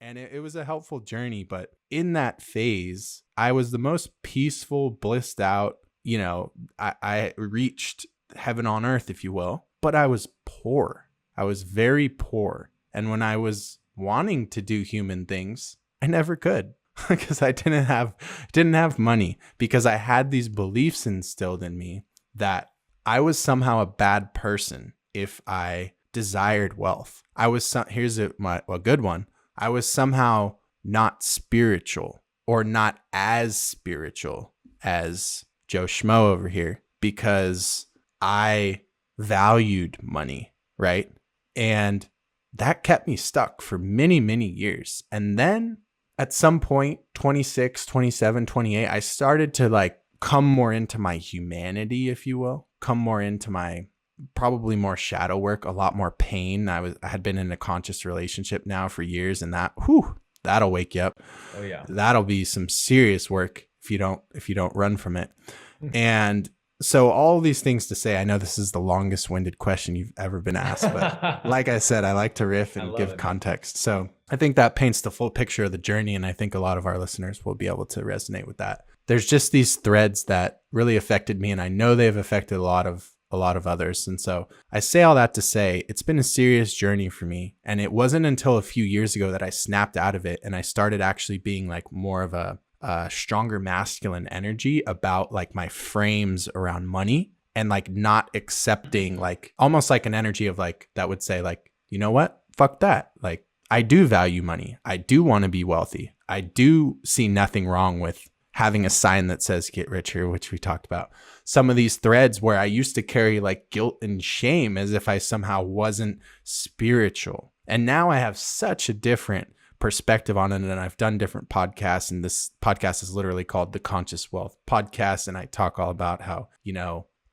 And it was a helpful journey. But in that phase, I was the most peaceful, blissed out, I reached heaven on earth, if you will, but I was poor. I was very poor. And when I was wanting to do human things, I never could because I didn't have money, because I had these beliefs instilled in me that I was somehow a bad person if I desired wealth. Here's a good one. I was somehow not spiritual, or not as spiritual as Joe Schmo over here, because I valued money, right? And that kept me stuck for many, many years. And then at some point, 26, 27, 28, I started to come more into my humanity, if you will, come more into my probably more shadow work, a lot more pain. I had been in a conscious relationship now for years, and that'll wake you up. Oh yeah. That'll be some serious work if you don't run from it. And so all these things to say, I know this is the longest winded question you've ever been asked, but like I said, I like to riff and give context. So I think that paints the full picture of the journey. And I think a lot of our listeners will be able to resonate with that. There's just these threads that really affected me, and I know they've affected a lot of others. And so I say all that to say it's been a serious journey for me. And it wasn't until a few years ago that I snapped out of it and I started actually being more of a stronger masculine energy about my frames around money, and not accepting almost like an energy of that would say you know what, fuck that. I do value money. I do want to be wealthy. I do see nothing wrong with having a sign that says get rich here, which we talked about. Some of these threads where I used to carry guilt and shame as if I somehow wasn't spiritual. And now I have such a different perspective on it, and I've done different podcasts, and this podcast is literally called the Conscious Wealth Podcast, and I talk all about how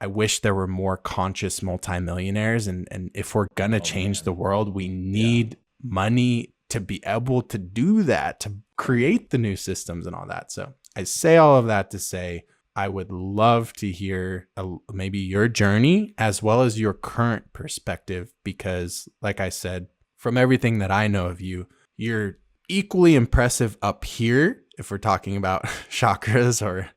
I wish there were more conscious multimillionaires, and if we're gonna change the world, we need money to be able to do that, to create the new systems and all that. So I say all of that to say I would love to hear maybe your journey as well as your current perspective, because like I said, from everything that I know of you, you're equally impressive up here, if we're talking about chakras or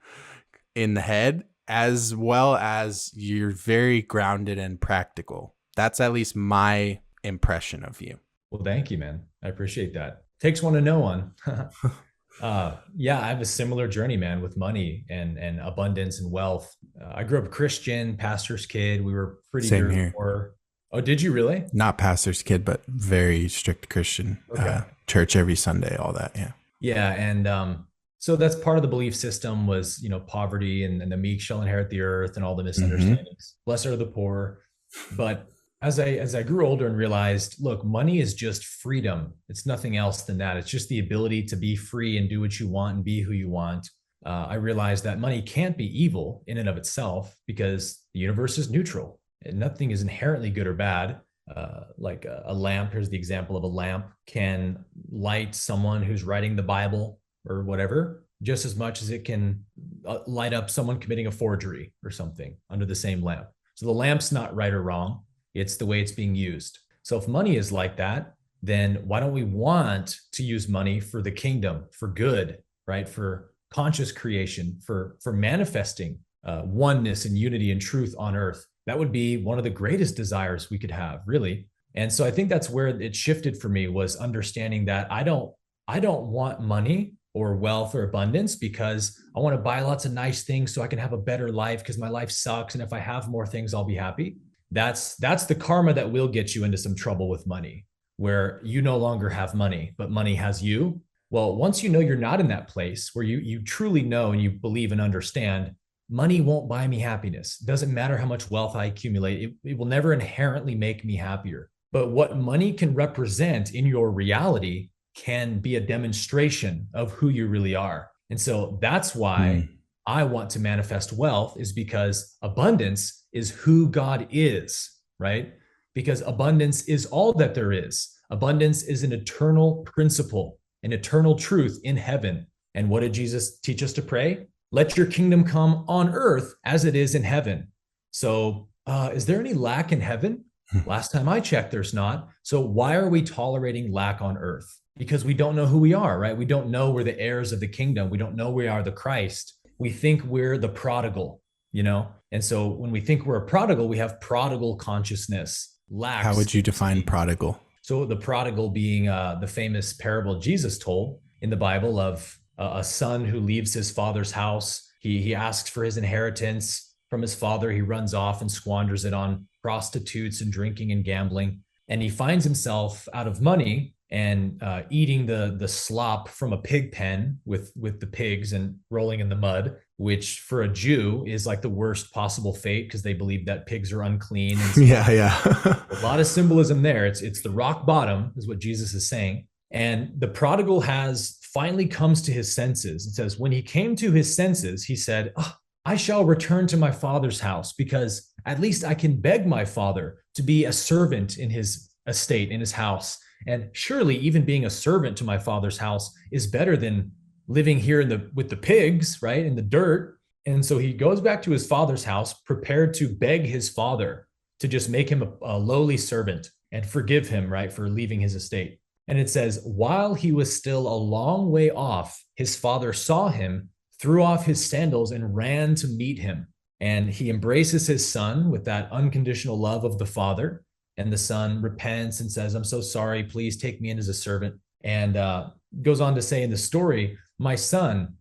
in the head, as well as you're very grounded and practical. That's at least my impression of you. Well, thank you, man. I appreciate that. Takes one to know one. Yeah, I have a similar journey, man, with money and abundance and wealth. I grew up Christian, pastor's kid. We were pretty Same here. poor. Oh, did you really? Not pastor's kid, but very strict Christian. Okay. Church every Sunday, all that. Yeah. Yeah. And so that's part of the belief system was, poverty and the meek shall inherit the earth and all the misunderstandings. Blessed are the poor. But as I grew older and realized, look, money is just freedom. It's nothing else than that. It's just the ability to be free and do what you want and be who you want. I realized that money can't be evil in and of itself because the universe is neutral and nothing is inherently good or bad. Like a lamp, here's the example of a lamp, can light someone who's writing the Bible or whatever, just as much as it can light up someone committing a forgery or something under the same lamp. So the lamp's not right or wrong. It's the way it's being used. So if money is like that, then why don't we want to use money for the kingdom, for good, right? For conscious creation, for manifesting oneness and unity and truth on earth. That would be one of the greatest desires we could have, really. And so I think that's where it shifted for me, was understanding that I don't want money or wealth or abundance because I want to buy lots of nice things so I can have a better life because my life sucks. And if I have more things, I'll be happy. That's the karma that will get you into some trouble with money, where you no longer have money, but money has you. Well, once you know you're not in that place where you truly know and you believe and understand, money won't buy me happiness. It doesn't matter how much wealth I accumulate. It will never inherently make me happier. But what money can represent in your reality can be a demonstration of who you really are. And so that's why I want to manifest wealth, is because abundance is who God is, right? Because abundance is all that there is. Abundance is an eternal principle, an eternal truth in heaven. And what did Jesus teach us to pray? Let your kingdom come on earth as it is in heaven. So is there any lack in heaven? Last time I checked, there's not. So why are we tolerating lack on earth? Because we don't know who we are, right? We don't know we're the heirs of the kingdom. We don't know we are the Christ. We think we're the prodigal, you know? And so when we think we're a prodigal, we have prodigal consciousness. Lack. How would you define prodigal? So the prodigal being the famous parable Jesus told in the Bible of a son who leaves his father's house. He asks for his inheritance from his father. He runs off and squanders it on prostitutes and drinking and gambling. And he finds himself out of money and eating the slop from a pig pen with the pigs and rolling in the mud, which for a Jew is like the worst possible fate because they believe that pigs are unclean. And so Yeah. a lot of symbolism there. It's the rock bottom is what Jesus is saying. And the prodigal finally comes to his senses. It says, when he came to his senses, he said, oh, I shall return to my father's house because at least I can beg my father to be a servant in his estate, in his house. And surely even being a servant to my father's house is better than living here with the pigs, right? In the dirt. And so he goes back to his father's house, prepared to beg his father to just make him a lowly servant and forgive him, right, for leaving his estate. And it says, while he was still a long way off, his father saw him, threw off his sandals, and ran to meet him. And he embraces his son with that unconditional love of the father. And the son repents and says, I'm so sorry, please take me in as a servant. And goes on to say in the story, my son,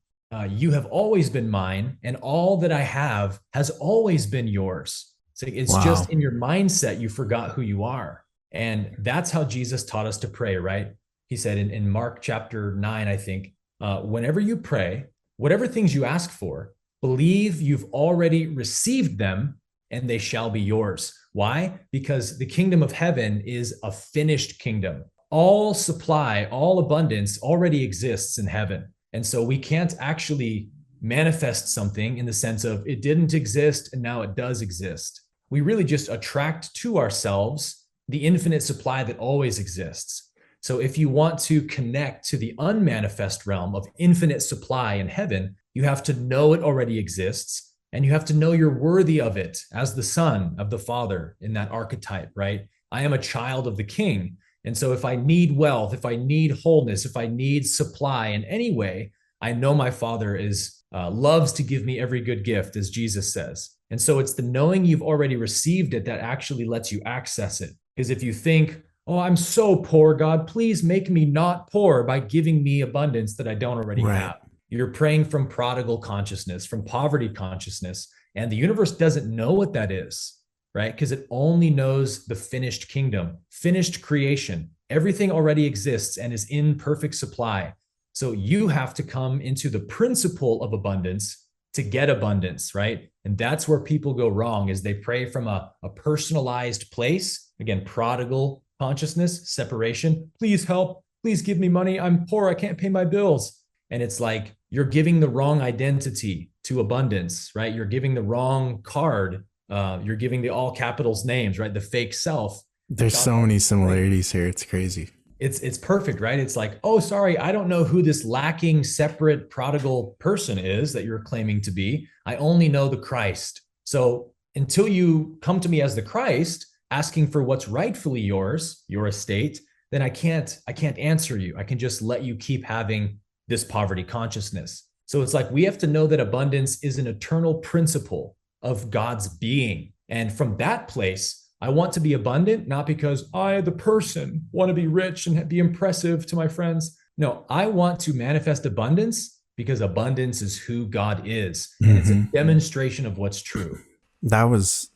you have always been mine, and all that I have has always been yours. It's Wow. just in your mindset, you forgot who you are. And that's how Jesus taught us to pray, right? He said in Mark chapter 9, I think, whenever you pray, whatever things you ask for, believe you've already received them and they shall be yours. Why? Because the kingdom of heaven is a finished kingdom. All supply, all abundance already exists in heaven. And so we can't actually manifest something in the sense of it didn't exist and now it does exist. We really just attract to ourselves the infinite supply that always exists. So if you want to connect to the unmanifest realm of infinite supply in heaven, you have to know it already exists, and you have to know you're worthy of it as the son of the Father in that archetype, right? I am a child of the King. And so if I need wealth, if I need wholeness, if I need supply in any way, I know my Father loves to give me every good gift, as Jesus says. And so it's the knowing you've already received it that actually lets you access it. Because if you think, oh, I'm so poor, God, please make me not poor by giving me abundance that I don't already have. You're praying from prodigal consciousness, from poverty consciousness, and the universe doesn't know what that is, right? Because it only knows the finished kingdom, finished creation. Everything already exists and is in perfect supply. So you have to come into the principle of abundance to get abundance, right? And that's where people go wrong, is they pray from a personalized place. Again, prodigal consciousness, separation. Please help. Please give me money. I'm poor. I can't pay my bills. And it's like you're giving the wrong identity to abundance, right? You're giving the wrong card. You're giving the all capitals names, right? The fake self. There's so many similarities here. It's crazy. It's perfect, right? It's like, oh, sorry, I don't know who this lacking, separate, prodigal person is that you're claiming to be. I only know the Christ. So until you come to me as the Christ, asking for what's rightfully yours, your estate, then I can't answer you. I can just let you keep having this poverty consciousness. So it's like we have to know that abundance is an eternal principle of God's being. And from that place, I want to be abundant, not because I, the person, want to be rich and be impressive to my friends. No, I want to manifest abundance because abundance is who God is. And it's a demonstration of what's true. That was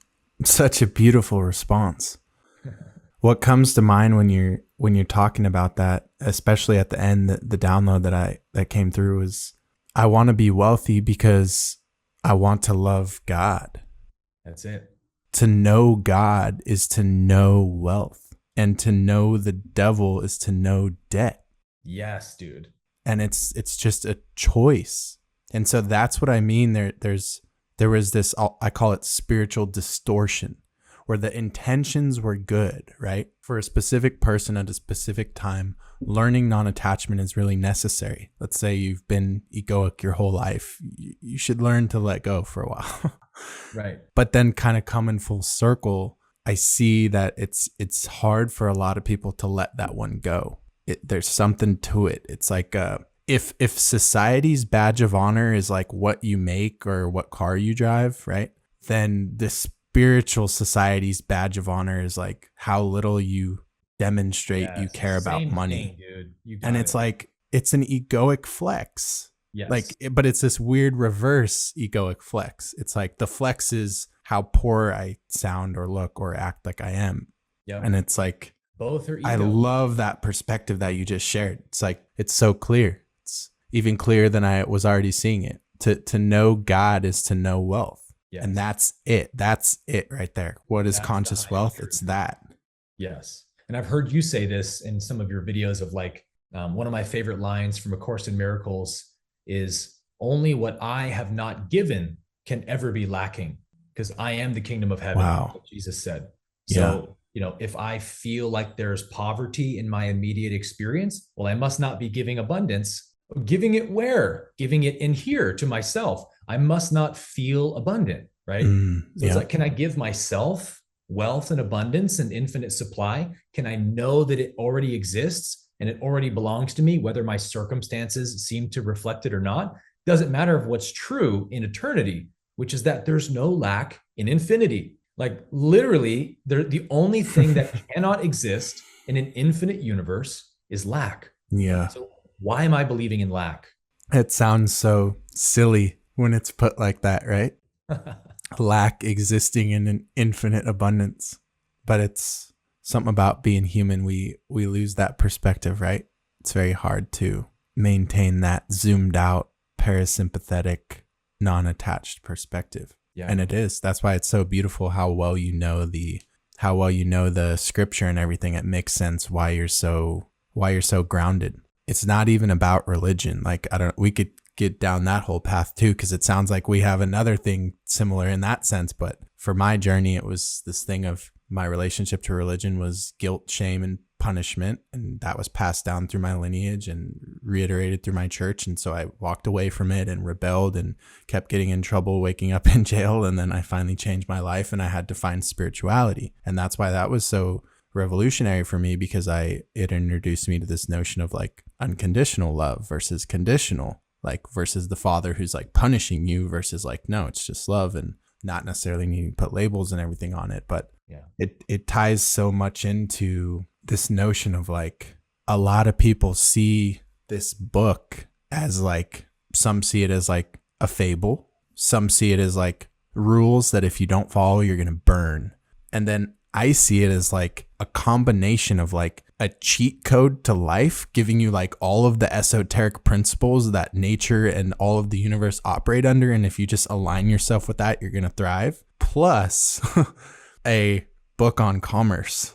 such a beautiful response. What comes to mind when you're talking about that, especially at the end, the download that came through is, I want to be wealthy because I want to love God. That's it. To know God is to know wealth, and to know the devil is to know debt. Yes, dude. And it's just a choice. And so that's what I mean. There was this, I call it spiritual distortion, where the intentions were good, right? For a specific person at a specific time, learning non-attachment is really necessary. Let's say you've been egoic your whole life. You should learn to let go for a while. Right. But then kind of come in full circle I see that it's hard for a lot of people to let that one go. There's something to it. It's like if society's badge of honor is like what you make or what car you drive, right? Then the spiritual society's badge of honor is like how little you demonstrate you care about money. Thing, dude. And it's like it's an egoic flex. Yes. Like, but it's this weird reverse egoic flex. It's like the flex is how poor I sound or look or act like I am. Yep. And it's like, both are ego. I love that perspective that you just shared. It's like, it's so clear. It's even clearer than I was already seeing it. To know God is to know wealth. Yes. And that's it. That's it right there. What is conscious wealth? It's that. Yes. And I've heard you say this in some of your videos of like, one of my favorite lines from A Course in Miracles is, only what I have not given can ever be lacking, because I am the kingdom of heaven. Wow. Like Jesus said. So, if I feel like there's poverty in my immediate experience, well, I must not be giving abundance. Giving it where? Giving it in here to myself. I must not feel abundant, right? So it's like, can I give myself wealth and abundance and infinite supply? Can I know that it already exists and it already belongs to me, whether my circumstances seem to reflect it or not? Doesn't matter of what's true in eternity, which is that there's no lack in infinity. Like literally, the only thing that cannot exist in an infinite universe is lack. Yeah. So why am I believing in lack? It sounds so silly when it's put like that, right? Lack existing in an infinite abundance. But it's something about being human. We lose that perspective, right? It's very hard to maintain that zoomed out, parasympathetic, non-attached perspective. Yeah. And it is. That's why it's so beautiful how well you know the scripture and everything. It makes sense why you're so grounded. It's not even about religion. Like we could get down that whole path too, because it sounds like we have another thing similar in that sense. But for my journey, it was this thing of my relationship to religion was guilt, shame, and punishment. And that was passed down through my lineage and reiterated through my church. And so I walked away from it and rebelled and kept getting in trouble, waking up in jail. And then I finally changed my life and I had to find spirituality. And that's why that was so revolutionary for me, because it introduced me to this notion of like unconditional love versus conditional, like versus the Father who's like punishing you versus like, no, it's just love, and not necessarily needing to put labels and everything on it. But it ties so much into this notion of like, a lot of people see this book as like, some see it as like a fable. Some see it as like rules that if you don't follow, you're going to burn. And then I see it as like a combination of like a cheat code to life, giving you like all of the esoteric principles that nature and all of the universe operate under. And if you just align yourself with that, you're going to thrive. Plus a book on commerce.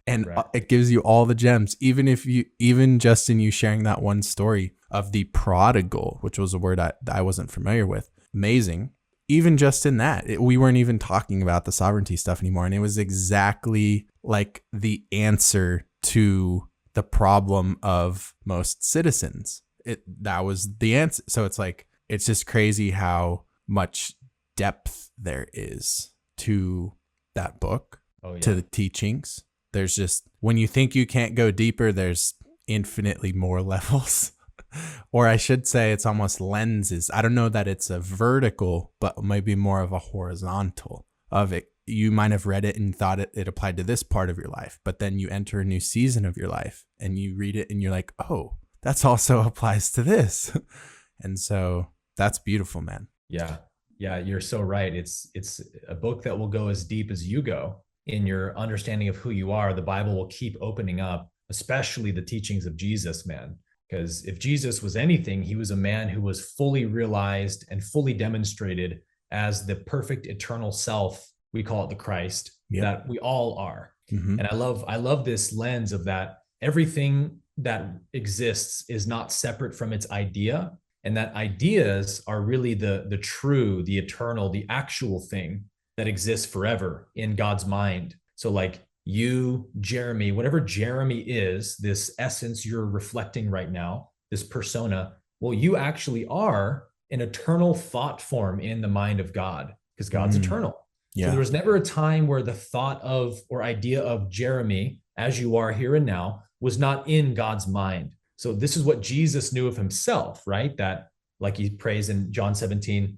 And it gives you all the gems. Even just in you sharing that one story of the prodigal, which was a word I wasn't familiar with. Amazing. Even just in that, we weren't even talking about the sovereignty stuff anymore. And it was exactly like the answer to the problem of most citizens. That was the answer. So it's like, it's just crazy how much depth there is to that book, to the teachings. There's just, when you think you can't go deeper, there's infinitely more levels. Or I should say it's almost lenses. I don't know that it's a vertical, but maybe more of a horizontal of it. You might have read it and thought it applied to this part of your life, but then you enter a new season of your life and you read it and you're like, oh, that's also applies to this. And so that's beautiful, man. Yeah. Yeah. You're so right. It's a book that will go as deep as you go in your understanding of who you are. The Bible will keep opening up, especially the teachings of Jesus, man. Because if Jesus was anything, he was a man who was fully realized and fully demonstrated as the perfect eternal self. We call it the Christ, that we all are. Mm-hmm. And I love this lens of that everything that exists is not separate from its idea. And that ideas are really the true, the eternal, the actual thing that exists forever in God's mind. So like you, Jeremy, whatever Jeremy is, this essence you're reflecting right now, this persona, well, you actually are an eternal thought form in the mind of God, because God's eternal. So there was never a time where the thought of or idea of Jeremy, as you are here and now, was not in God's mind. So this is what Jesus knew of himself, right? That, like he prays in John 17,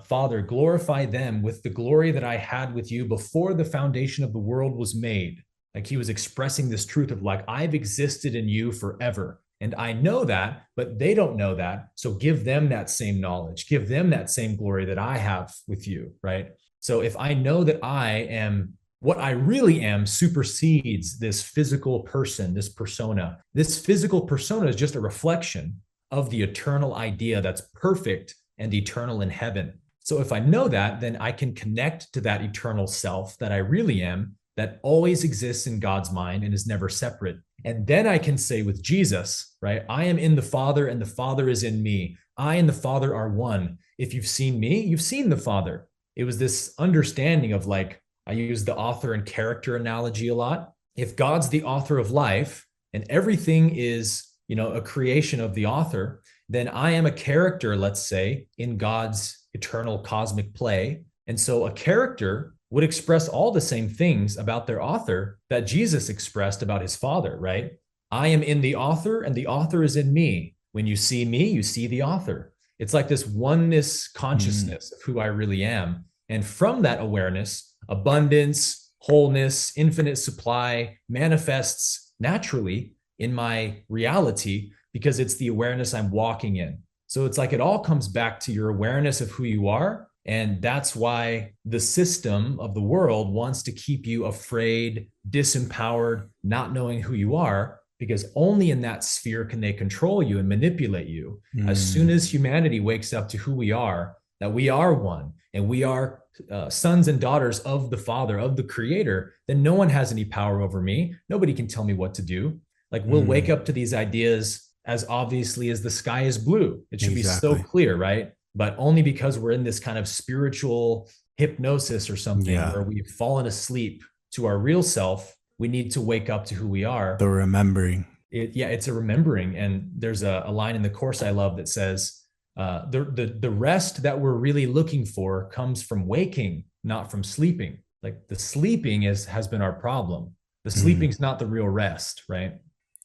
Father, glorify them with the glory that I had with you before the foundation of the world was made. Like he was expressing this truth of like, I've existed in you forever. And I know that, but they don't know that. So give them that same knowledge, give them that same glory that I have with you, right? So if I know that I am what I really am supersedes this physical person, this persona. This physical persona is just a reflection of the eternal idea that's perfect and eternal in heaven. So if I know that, then I can connect to that eternal self that I really am, that always exists in God's mind and is never separate. And then I can say with Jesus, right, I am in the Father and the Father is in me. I and the Father are one. If you've seen me, you've seen the Father. It was this understanding of like, I use the author and character analogy a lot. If God's the author of life and everything is, a creation of the author, then I am a character, let's say, in God's eternal cosmic play. And so a character would express all the same things about their author that Jesus expressed about his Father, right? I am in the author and the author is in me. When you see me, you see the author. It's like this oneness consciousness of who I really am. And from that awareness, abundance, wholeness, infinite supply manifests naturally in my reality because it's the awareness I'm walking in. So it's like it all comes back to your awareness of who you are. And that's why the system of the world wants to keep you afraid, disempowered, not knowing who you are, because only in that sphere can they control you and manipulate you. As soon as humanity wakes up to who we are, that we are one and we are sons and daughters of the Father, of the Creator, then no one has any power over me. Nobody can tell me what to do. Like we'll wake up to these ideas as obviously as the sky is blue. It should be so clear, right? But only because we're in this kind of spiritual hypnosis or something where we've fallen asleep to our real self, we need to wake up to who we are. The remembering. It's a remembering. And there's a line in the course I love that says, the rest that we're really looking for comes from waking, not from sleeping. Like the sleeping has been our problem. The sleeping's not the real rest, right?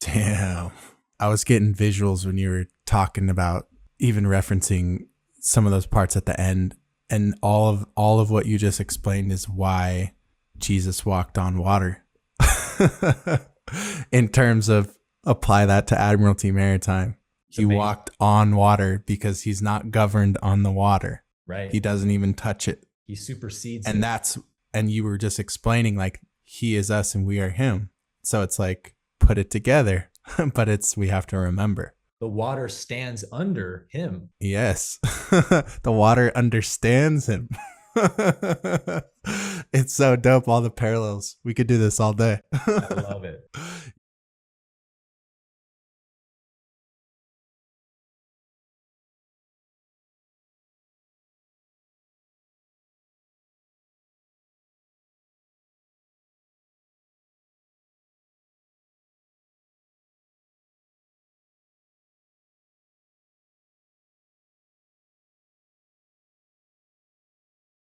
Damn. I was getting visuals when you were talking about even referencing some of those parts at the end, and all of what you just explained is why Jesus walked on water. In terms of apply that to Admiralty Maritime. He walked on water because he's not governed on the water. Right. He doesn't even touch it. He supersedes and it. And you were just explaining like he is us and we are him. So it's like put it together, but we have to remember. The water stands under him. Yes. The water understands him. It's so dope. All the parallels. We could do this all day. I love it.